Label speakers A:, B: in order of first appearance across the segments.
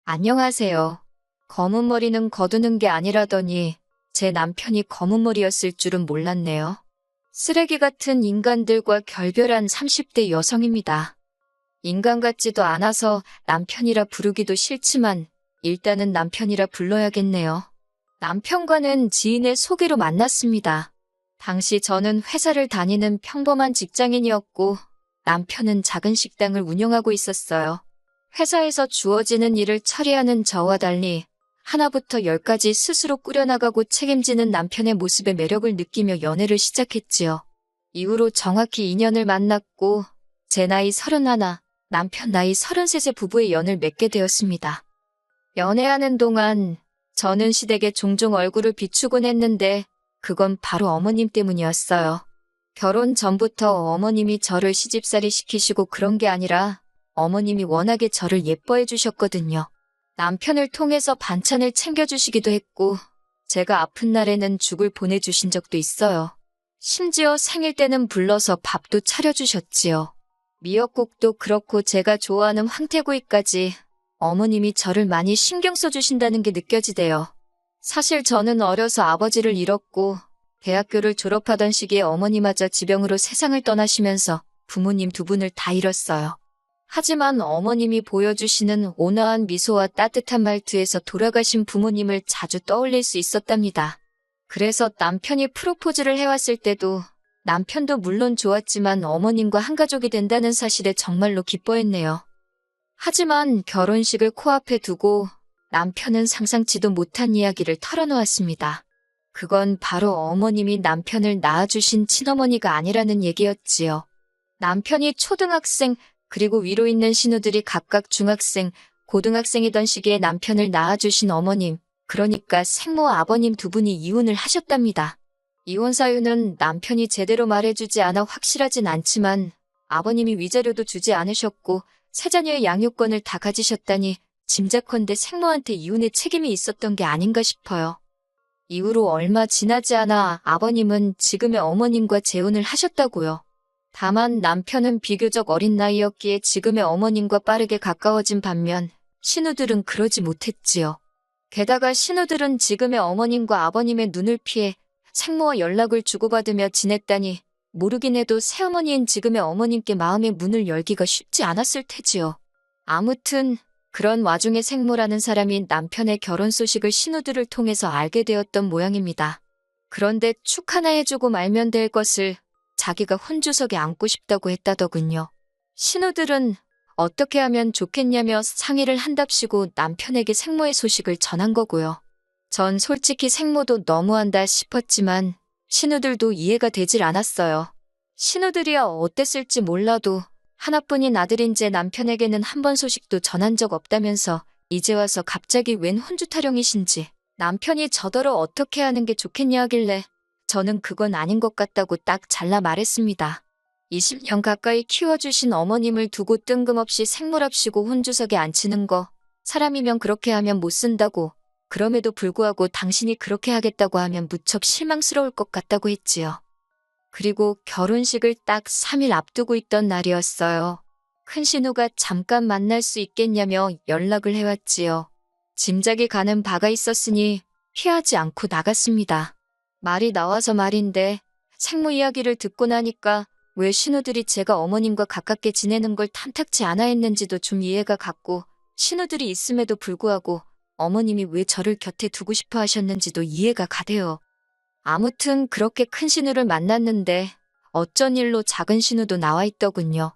A: 안녕하세요. 검은 머리는 거두는 게 아니라더니 제 남편이 검은 머리였을 줄은 몰랐네요. 쓰레기 같은 인간들과 결별한 30대 여성입니다. 인간 같지도 않아서 남편이라 부르기도 싫지만 일단은 남편이라 불러야겠네요. 남편과는 지인의 소개로 만났습니다. 당시 저는 회사를 다니는 평범한 직장인이었고 남편은 작은 식당을 운영하고 있었어요. 회사에서 주어지는 일을 처리하는 저와 달리 하나부터 열까지 스스로 꾸려나가고 책임지는 남편의 모습에 매력을 느끼며 연애를 시작했지요. 이후로 정확히 2년을 만났고 제 나이 31, 남편 나이 33의 부부의 연을 맺게 되었습니다. 연애하는 동안 저는 시댁에 종종 얼굴을 비추곤 했는데 그건 바로 어머님 때문이었어요. 결혼 전부터 어머님이 저를 시집살이 시키시고 그런 게 아니라 어머님이 워낙에 저를 예뻐해 주셨거든요. 남편을 통해서 반찬을 챙겨주시기도 했고 제가 아픈 날에는 죽을 보내주신 적도 있어요. 심지어 생일 때는 불러서 밥도 차려주셨지요. 미역국도 그렇고 제가 좋아하는 황태구이까지 어머님이 저를 많이 신경 써주신다는 게 느껴지대요. 사실 저는 어려서 아버지를 잃었고 대학교를 졸업하던 시기에 어머니마저 지병으로 세상을 떠나시면서 부모님 두 분을 다 잃었어요. 하지만 어머님이 보여주시는 온화한 미소와 따뜻한 말투에서 돌아가신 부모님을 자주 떠올릴 수 있었답니다. 그래서 남편이 프로포즈를 해왔을 때도 남편도 물론 좋았지만 어머님과 한 가족이 된다는 사실에 정말로 기뻐했네요. 하지만 결혼식을 코앞에 두고 남편은 상상치도 못한 이야기를 털어놓았습니다. 그건 바로 어머님이 남편을 낳아주신 친어머니가 아니라는 얘기였지요. 남편이 초등학생, 그리고 위로 있는 신우들이 각각 중학생, 고등학생이던 시기에 남편을 낳아주신 어머님, 그러니까 생모 아버님 두 분이 이혼을 하셨답니다. 이혼 사유는 남편이 제대로 말해주지 않아 확실하진 않지만 아버님이 위자료도 주지 않으셨고 세 자녀의 양육권을 다 가지셨다니 짐작컨대 생모한테 이혼의 책임이 있었던 게 아닌가 싶어요. 이후로 얼마 지나지 않아 아버님은 지금의 어머님과 재혼을 하셨다고요. 다만 남편은 비교적 어린 나이였기에 지금의 어머님과 빠르게 가까워진 반면 신우들은 그러지 못했지요. 게다가 신우들은 지금의 어머님과 아버님의 눈을 피해 생모와 연락을 주고받으며 지냈다니 모르긴 해도 새어머니인 지금의 어머님께 마음의 문을 열기가 쉽지 않았을 테지요. 아무튼 그런 와중에 생모라는 사람이 남편의 결혼 소식을 신우들을 통해서 알게 되었던 모양입니다. 그런데 축 하나 해주고 말면 될 것을 자기가 혼주석에 앉고 싶다고 했다더군요. 신우들은 어떻게 하면 좋겠냐며 상의를 한답시고 남편에게 생모의 소식을 전한 거고요. 전 솔직히 생모도 너무한다 싶었지만 신우들도 이해가 되질 않았어요. 신우들이야 어땠을지 몰라도 하나뿐인 아들인 제 남편에게는 한 번 소식도 전한 적 없다면서 이제 와서 갑자기 웬 혼주 타령이신지 남편이 저더러 어떻게 하는 게 좋겠냐 하길래 저는 그건 아닌 것 같다고 딱 잘라 말했습니다. 20년 가까이 키워주신 어머님을 두고 뜬금없이 생모랍시고 혼주석에 앉히는 거 사람이면 그렇게 하면 못 쓴다고 그럼에도 불구하고 당신이 그렇게 하겠다고 하면 무척 실망스러울 것 같다고 했지요. 그리고 결혼식을 딱 3일 앞두고 있던 날이었어요. 큰 신우가 잠깐 만날 수 있겠냐며 연락을 해왔지요. 짐작이 가는 바가 있었으니 피하지 않고 나갔습니다. 말이 나와서 말인데 생모 이야기를 듣고 나니까 왜 신우들이 제가 어머님과 가깝게 지내는 걸 탐탁치 않아 했는지도 좀 이해가 갔고 신우들이 있음에도 불구하고 어머님이 왜 저를 곁에 두고 싶어 하셨는지도 이해가 가대요. 아무튼 그렇게 큰 신우를 만났는데 어쩐 일로 작은 신우도 나와 있더군요.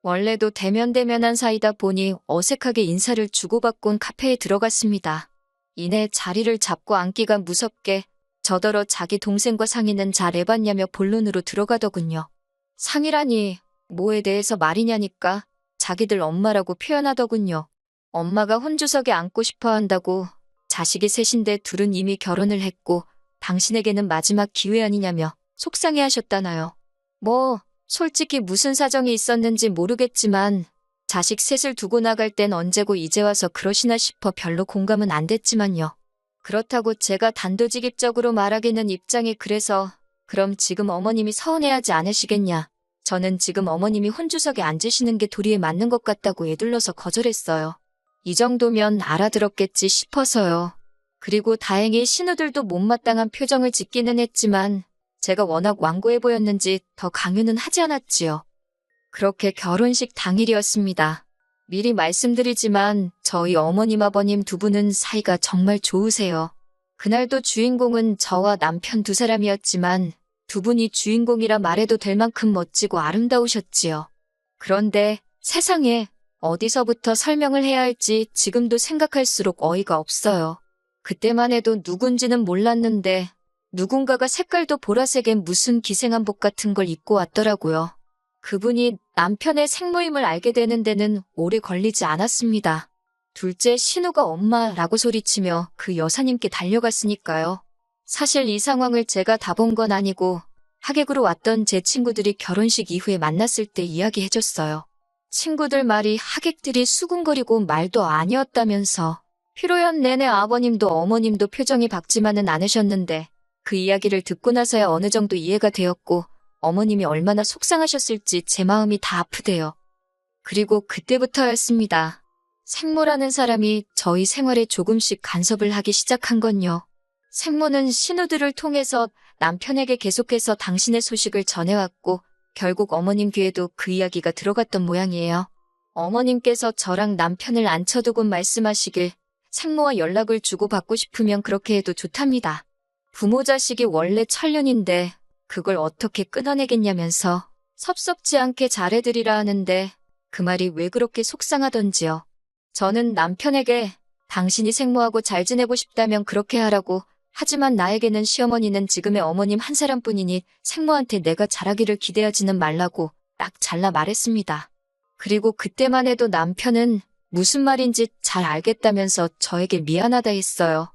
A: 원래도 대면대면한 사이다 보니 어색하게 인사를 주고받곤 카페에 들어갔습니다. 이내 자리를 잡고 앉기가 무섭게 저더러 자기 동생과 상의는 잘 해봤냐며 본론으로 들어가더군요. 상의라니 뭐에 대해서 말이냐니까 자기들 엄마라고 표현하더군요. 엄마가 혼주석에 앉고 싶어 한다고 자식이 셋인데 둘은 이미 결혼을 했고 당신에게는 마지막 기회 아니냐며 속상해하셨다나요. 뭐 솔직히 무슨 사정이 있었는지 모르겠지만 자식 셋을 두고 나갈 땐 언제고 이제 와서 그러시나 싶어 별로 공감은 안 됐지만요. 그렇다고 제가 단도직입적으로 말하기는 입장이 그래서 그럼 지금 어머님이 서운해하지 않으시겠냐. 저는 지금 어머님이 혼주석에 앉으시는 게 도리에 맞는 것 같다고 애둘러서 거절했어요. 이 정도면 알아들었겠지 싶어서요. 그리고 다행히 신우들도 못마땅한 표정을 짓기는 했지만 제가 워낙 완고해 보였는지 더 강요는 하지 않았지요. 그렇게 결혼식 당일이었습니다. 미리 말씀드리지만 저희 어머님 아버님 두 분은 사이가 정말 좋으세요. 그날도 주인공은 저와 남편 두 사람이었지만 두 분이 주인공이라 말해도 될 만큼 멋지고 아름다우셨지요. 그런데 세상에 어디서부터 설명을 해야 할지 지금도 생각할수록 어이가 없어요. 그때만 해도 누군지는 몰랐는데 누군가가 색깔도 보라색의 무슨 기생한복 같은 걸 입고 왔더라고요. 그분이 남편의 생모임을 알게 되는 데는 오래 걸리지 않았습니다. 둘째 신우가 엄마라고 소리치며 그 여사님께 달려갔으니까요. 사실 이 상황을 제가 다 본 건 아니고 하객으로 왔던 제 친구들이 결혼식 이후에 만났을 때 이야기해줬어요. 친구들 말이 하객들이 수군거리고 말도 아니었다면서 피로연 내내 아버님도 어머님도 표정이 밝지만은 않으셨는데 그 이야기를 듣고 나서야 어느 정도 이해가 되었고 어머님이 얼마나 속상하셨을지 제 마음이 다 아프대요. 그리고 그때부터였습니다. 생모라는 사람이 저희 생활에 조금씩 간섭을 하기 시작한 건요. 생모는 신우들을 통해서 남편에게 계속해서 당신의 소식을 전해왔고 결국 어머님 귀에도 그 이야기가 들어갔던 모양이에요. 어머님께서 저랑 남편을 앉혀두고 말씀하시길 생모와 연락을 주고받고 싶으면 그렇게 해도 좋답니다. 부모 자식이 원래 천륜인데 그걸 어떻게 끊어내겠냐면서 섭섭지 않게 잘해드리라 하는데 그 말이 왜 그렇게 속상하던지요. 저는 남편에게 당신이 생모하고 잘 지내고 싶다면 그렇게 하라고 하지만 나에게는 시어머니는 지금의 어머님 한 사람뿐이니 생모한테 내가 잘하기를 기대하지는 말라고 딱 잘라 말했습니다. 그리고 그때만 해도 남편은 무슨 말인지 잘 알겠다면서 저에게 미안하다 했어요.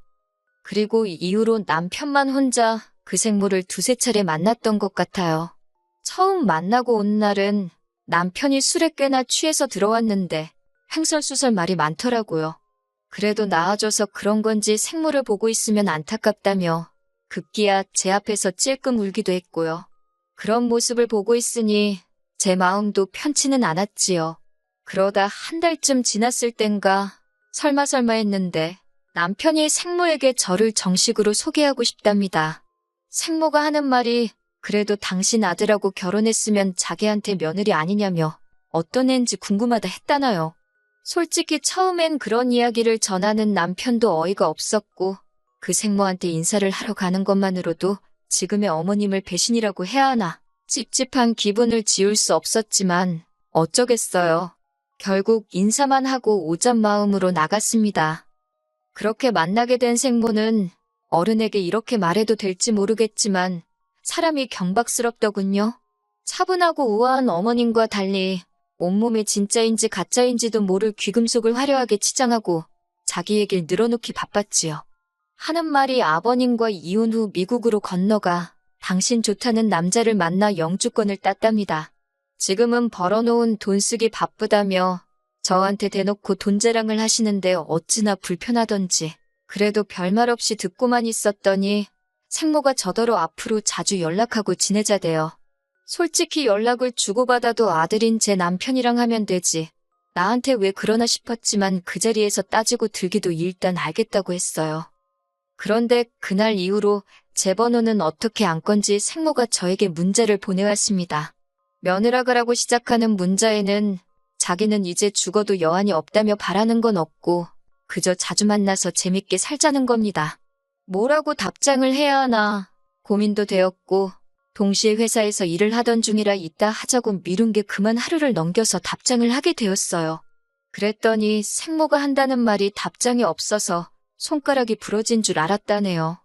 A: 그리고 이후로 남편만 혼자 그 생모를 두세 차례 만났던 것 같아요. 처음 만나고 온 날은 남편이 술에 꽤나 취해서 들어왔는데 횡설수설 말이 많더라고요. 그래도 나아져서 그런 건지 생모를 보고 있으면 안타깝다며 급기야 제 앞에서 찔끔 울기도 했고요. 그런 모습을 보고 있으니 제 마음도 편치는 않았지요. 그러다 한 달쯤 지났을 땐가 설마 했는데 남편이 생모에게 저를 정식으로 소개하고 싶답니다. 생모가 하는 말이 그래도 당신 아들하고 결혼했으면 자기한테 며느리 아니냐며 어떤 애인지 궁금하다 했다나요. 솔직히 처음엔 그런 이야기를 전하는 남편도 어이가 없었고 그 생모한테 인사를 하러 가는 것만으로도 지금의 어머님을 배신이라고 해야 하나 찝찝한 기분을 지울 수 없었지만 어쩌겠어요. 결국 인사만 하고 오잔 마음으로 나갔습니다. 그렇게 만나게 된 생모는 어른에게 이렇게 말해도 될지 모르겠지만 사람이 경박스럽더군요. 차분하고 우아한 어머님과 달리 온몸이 진짜인지 가짜인지도 모를 귀금속을 화려하게 치장하고 자기 얘길 늘어놓기 바빴지요. 하는 말이 아버님과 이혼 후 미국으로 건너가 당신 좋다는 남자를 만나 영주권을 땄답니다. 지금은 벌어놓은 돈 쓰기 바쁘다며 저한테 대놓고 돈 자랑을 하시는데 어찌나 불편하던지 그래도 별말 없이 듣고만 있었더니 생모가 저더러 앞으로 자주 연락하고 지내자대요. 솔직히 연락을 주고받아도 아들인 제 남편이랑 하면 되지. 나한테 왜 그러나 싶었지만 그 자리에서 따지고 들기도 일단 알겠다고 했어요. 그런데 그날 이후로 제 번호는 어떻게 안 건지 생모가 저에게 문자를 보내왔습니다. 며느라가라고 시작하는 문자에는 자기는 이제 죽어도 여한이 없다며 바라는 건 없고 그저 자주 만나서 재밌게 살자는 겁니다. 뭐라고 답장을 해야 하나 고민도 되었고 동시에 회사에서 일을 하던 중이라 이따 하자고 미룬 게 그만 하루를 넘겨서 답장을 하게 되었어요. 그랬더니 생모가 한다는 말이 답장이 없어서 손가락이 부러진 줄 알았다네요.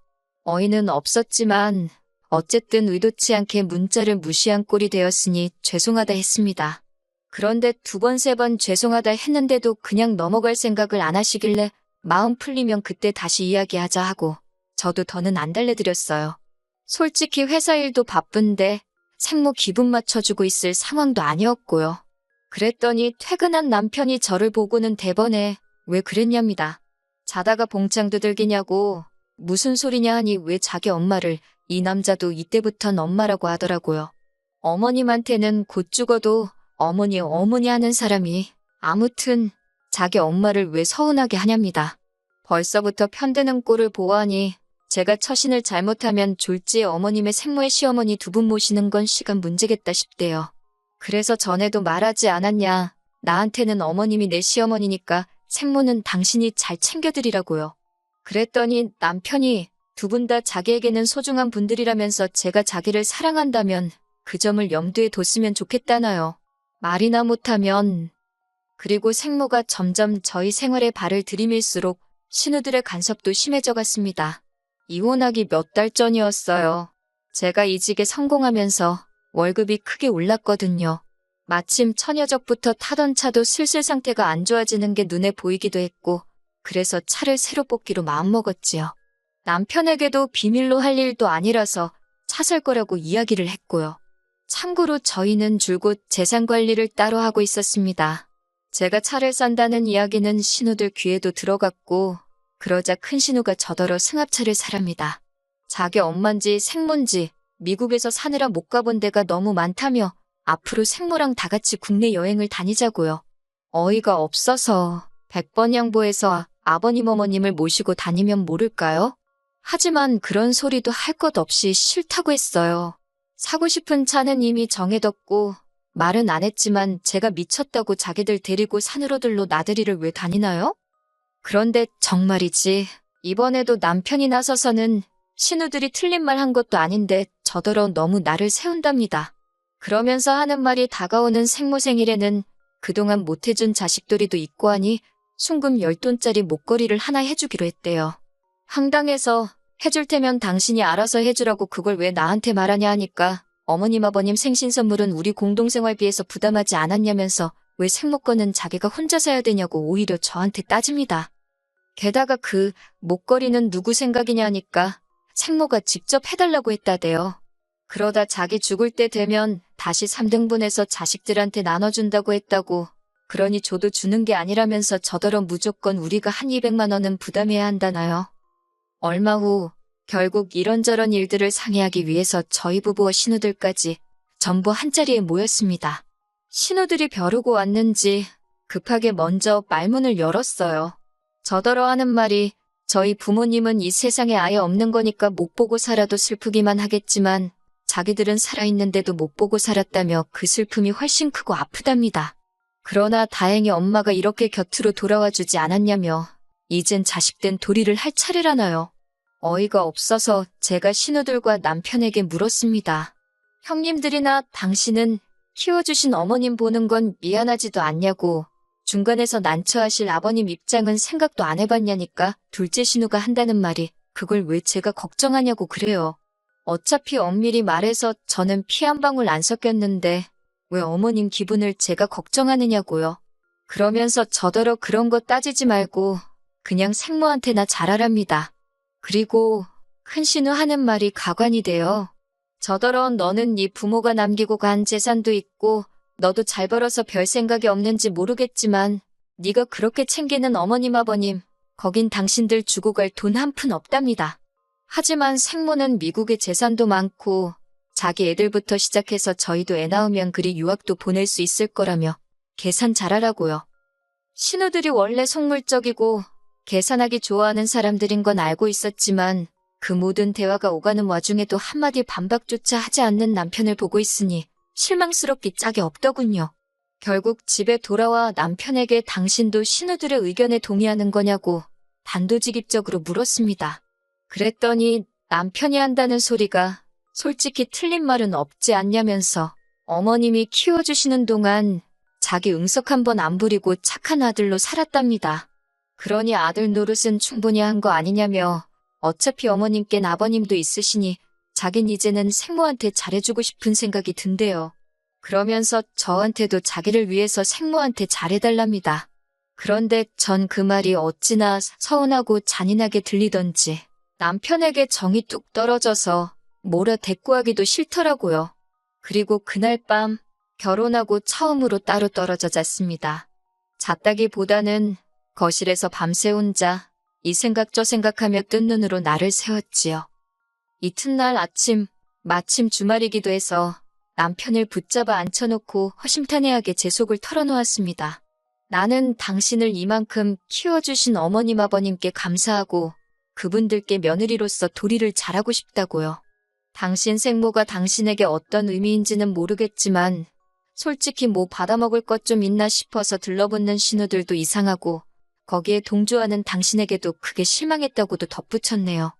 A: 어이는 없었지만 어쨌든 의도치 않게 문자를 무시한 꼴이 되었으니 죄송하다 했습니다. 그런데 두 번, 세 번 죄송하다 했는데도 그냥 넘어갈 생각을 안 하시길래 마음 풀리면 그때 다시 이야기하자 하고 저도 더는 안 달래드렸어요. 솔직히 회사 일도 바쁜데 생모 기분 맞춰주고 있을 상황도 아니었고요. 그랬더니 퇴근한 남편이 저를 보고는 대번에 왜 그랬냐입니다. 자다가 봉창 두들기냐고 무슨 소리냐 하니 왜 자기 엄마를 이 남자도 이때부턴 엄마라고 하더라고요. 어머님한테는 곧 죽어도 어머니 하는 사람이 아무튼 자기 엄마를 왜 서운하게 하냐입니다. 벌써부터 편드는 꼴을 보아하니 제가 처신을 잘못하면 졸지에 어머님의 생모의 시어머니 두 분 모시는 건 시간 문제겠다 싶대요. 그래서 전에도 말하지 않았냐. 나한테는 어머님이 내 시어머니니까 생모는 당신이 잘 챙겨드리라고요. 그랬더니 남편이 두 분 다 자기에게는 소중한 분들이라면서 제가 자기를 사랑한다면 그 점을 염두에 뒀으면 좋겠다나요. 말이나 못하면. 그리고 생모가 점점 저희 생활에 발을 들이밀수록 신우들의 간섭도 심해져 갔습니다. 이혼하기 몇 달 전이었어요. 제가 이직에 성공하면서 월급이 크게 올랐거든요. 마침 처녀적부터 타던 차도 슬슬 상태가 안 좋아지는 게 눈에 보이기도 했고 그래서 차를 새로 뽑기로 마음먹었지요. 남편에게도 비밀로 할 일도 아니라서 차 살 거라고 이야기를 했고요. 참고로 저희는 줄곧 재산 관리를 따로 하고 있었습니다. 제가 차를 산다는 이야기는 신우들 귀에도 들어갔고 그러자 큰 신우가 저더러 승합차를 사랍니다. 자기 엄만지 생모인지 미국에서 사느라 못 가본 데가 너무 많다며 앞으로 생모랑 다 같이 국내 여행을 다니자고요. 어이가 없어서 100번 양보해서 아버님 어머님을 모시고 다니면 모를까요? 하지만 그런 소리도 할 것 없이 싫다고 했어요. 사고 싶은 차는 이미 정해뒀고 말은 안 했지만 제가 미쳤다고 자기들 데리고 산으로들로 나들이를 왜 다니나요? 그런데 정말이지 이번에도 남편이 나서서는 신우들이 틀린 말 한 것도 아닌데 저더러 너무 나를 세운답니다. 그러면서 하는 말이 다가오는 생모 생일에는 그동안 못해준 자식돌이도 있고 하니 순금 10돈짜리 목걸이를 하나 해주기로 했대요. 황당해서 해줄 테면 당신이 알아서 해주라고 그걸 왜 나한테 말하냐 하니까 어머님 아버님 생신 선물은 우리 공동생활비에서 부담하지 않았냐면서 왜 생모 거는 자기가 혼자 사야 되냐고 오히려 저한테 따집니다. 게다가 그 목걸이는 누구 생각이냐 하니까 생모가 직접 해달라고 했다대요. 그러다 자기 죽을 때 되면 다시 3등분해서 자식들한테 나눠준다고 했다고. 그러니 저도 주는 게 아니라면서 저더러 무조건 우리가 한 200만 원은 부담해야 한다나요. 얼마 후 결국 이런저런 일들을 상의하기 위해서 저희 부부와 신우들까지 전부 한자리에 모였습니다. 신우들이 벼르고 왔는지 급하게 먼저 말문을 열었어요. 저더러 하는 말이 저희 부모님은 이 세상에 아예 없는 거니까 못 보고 살아도 슬프기만 하겠지만 자기들은 살아있는데도 못 보고 살았다며 그 슬픔이 훨씬 크고 아프답니다. 그러나 다행히 엄마가 이렇게 곁으로 돌아와 주지 않았냐며 이젠 자식된 도리를 할 차례라나요. 어이가 없어서 제가 신우들과 남편에게 물었습니다. 형님들이나 당신은 키워주신 어머님 보는 건 미안하지도 않냐고. 중간에서 난처하실 아버님 입장은 생각도 안 해봤냐니까 둘째 신우가 한다는 말이 그걸 왜 제가 걱정하냐고 그래요. 어차피 엄밀히 말해서 저는 피 한 방울 안 섞였는데 왜 어머님 기분을 제가 걱정하느냐고요. 그러면서 저더러 그런 거 따지지 말고 그냥 생모한테나 잘하랍니다. 그리고 큰 신우 하는 말이 가관이 돼요. 저더러 너는 네 부모가 남기고 간 재산도 있고 너도 잘 벌어서 별 생각이 없는지 모르겠지만 네가 그렇게 챙기는 어머님 아버님 거긴 당신들 주고 갈 돈 한 푼 없답니다. 하지만 생모는 미국에 재산도 많고 자기 애들부터 시작해서 저희도 애 낳으면 그리 유학도 보낼 수 있을 거라며 계산 잘하라고요. 신우들이 원래 속물적이고 계산하기 좋아하는 사람들인 건 알고 있었지만 그 모든 대화가 오가는 와중에도 한마디 반박조차 하지 않는 남편을 보고 있으니 실망스럽기 짝이 없더군요. 결국 집에 돌아와 남편에게 당신도 신우들의 의견에 동의하는 거냐고 단도직입적으로 물었습니다. 그랬더니 남편이 한다는 소리가 솔직히 틀린 말은 없지 않냐면서 어머님이 키워주시는 동안 자기 응석 한 번 안 부리고 착한 아들로 살았답니다. 그러니 아들 노릇은 충분히 한 거 아니냐며 어차피 어머님께는 아버님도 있으시니 자긴 이제는 생모한테 잘해주고 싶은 생각이 든대요. 그러면서 저한테도 자기를 위해서 생모한테 잘해달랍니다. 그런데 전 그 말이 어찌나 서운하고 잔인하게 들리던지 남편에게 정이 뚝 떨어져서 뭐라 대꾸하기도 싫더라고요. 그리고 그날 밤 결혼하고 처음으로 따로 떨어져 잤습니다. 잤다기보다는 거실에서 밤새 혼자 이 생각 저 생각하며 뜬 눈으로 나를 세웠지요. 이튿날 아침 마침 주말이기도 해서 남편을 붙잡아 앉혀놓고 허심탄회하게 제 속을 털어놓았습니다. 나는 당신을 이만큼 키워주신 어머님 아버님께 감사하고 그분들께 며느리로서 도리를 잘하고 싶다고요. 당신 생모가 당신에게 어떤 의미인지는 모르겠지만 솔직히 뭐 받아먹을 것 좀 있나 싶어서 들러붙는 신우들도 이상하고 거기에 동조하는 당신에게도 크게 실망했다고도 덧붙였네요.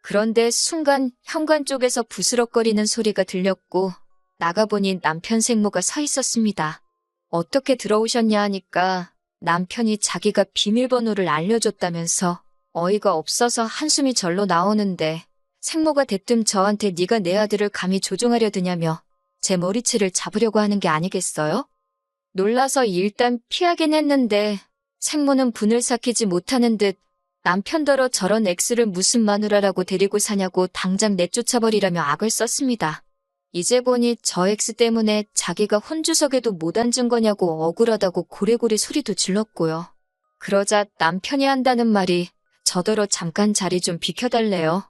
A: 그런데 순간 현관 쪽에서 부스럭거리는 소리가 들렸고 나가보니 남편 생모가 서 있었습니다. 어떻게 들어오셨냐 하니까 남편이 자기가 비밀번호를 알려줬다면서 어이가 없어서 한숨이 절로 나오는데 생모가 대뜸 저한테 네가 내 아들을 감히 조종하려 드냐며 제 머리채를 잡으려고 하는 게 아니겠어요? 놀라서 일단 피하긴 했는데 생모는 분을 삭히지 못하는 듯 남편더러 저런 X를 무슨 마누라라고 데리고 사냐고 당장 내쫓아버리라며 악을 썼습니다. 이제 보니 저 X 때문에 자기가 혼주석에도 못 앉은 거냐고 억울하다고 고래고래 소리도 질렀고요. 그러자 남편이 한다는 말이 저더러 잠깐 자리 좀 비켜달래요.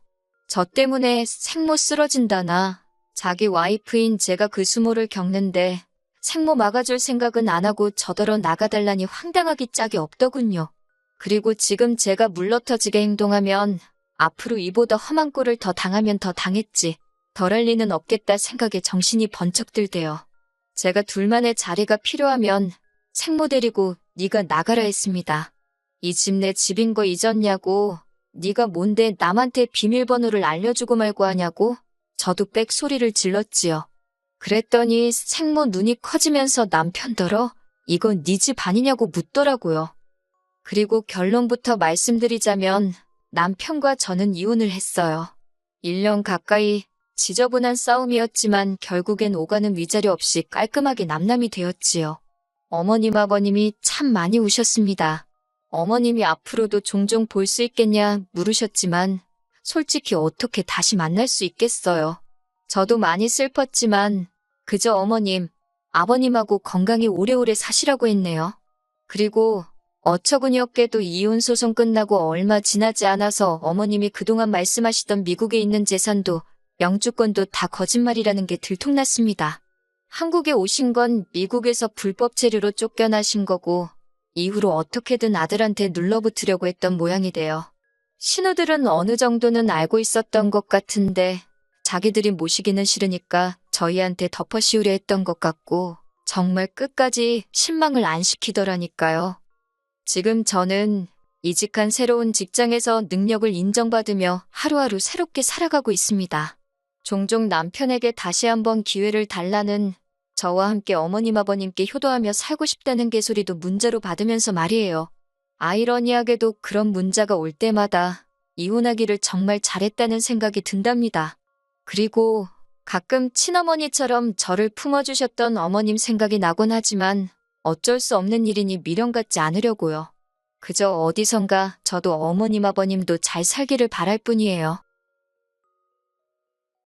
A: 저 때문에 생모 쓰러진다나 자기 와이프인 제가 그 수모를 겪는데 생모 막아줄 생각은 안 하고 저더러 나가달라니 황당하기 짝이 없더군요. 그리고 지금 제가 물러터지게 행동하면 앞으로 이보다 험한 꼴을 더 당하면 더 당했지 덜할 리는 없겠다 생각에 정신이 번쩍 들대요. 제가 둘만의 자리가 필요하면 생모 데리고 네가 나가라 했습니다. 이 집 내 집인 거 잊었냐고 네가 뭔데 남한테 비밀번호를 알려주고 말고 하냐고 저도 빽 소리를 질렀지요. 그랬더니 생모 눈이 커지면서 남편더러 이건 네 집 아니냐고 묻더라고요. 그리고 결론부터 말씀드리자면 남편과 저는 이혼을 했어요. 1년 가까이 지저분한 싸움이었지만 결국엔 오가는 위자료 없이 깔끔하게 남남이 되었지요. 어머님 아버님이 참 많이 우셨습니다. 어머님이 앞으로도 종종 볼 수 있겠냐 물으셨지만 솔직히 어떻게 다시 만날 수 있겠어요. 저도 많이 슬펐지만 그저 어머님, 아버님하고 건강히 오래오래 사시라고 했네요. 그리고 어처구니없게도 이혼 소송 끝나고 얼마 지나지 않아서 어머님이 그동안 말씀하시던 미국에 있는 재산도 영주권도 다 거짓말이라는 게 들통났습니다. 한국에 오신 건 미국에서 불법 체류로 쫓겨나신 거고 이후로 어떻게든 아들한테 눌러붙으려고 했던 모양이 돼요. 신우들은 어느 정도는 알고 있었던 것 같은데 자기들이 모시기는 싫으니까 저희한테 덮어씌우려 했던 것 같고 정말 끝까지 실망을 안 시키더라니까요. 지금 저는 이직한 새로운 직장에서 능력을 인정받으며 하루하루 새롭게 살아가고 있습니다. 종종 남편에게 다시 한번 기회를 달라는 저와 함께 어머님 아버님께 효도하며 살고 싶다는 개소리도 문자로 받으면서 말이에요. 아이러니하게도 그런 문자가 올 때마다 이혼하기를 정말 잘했다는 생각이 든답니다. 그리고 가끔 친어머니처럼 저를 품어주셨던 어머님 생각이 나곤 하지만 어쩔 수 없는 일이니 미련 갖지 않으려고요. 그저 어디선가 저도 어머님 아버님도 잘 살기를 바랄 뿐이에요.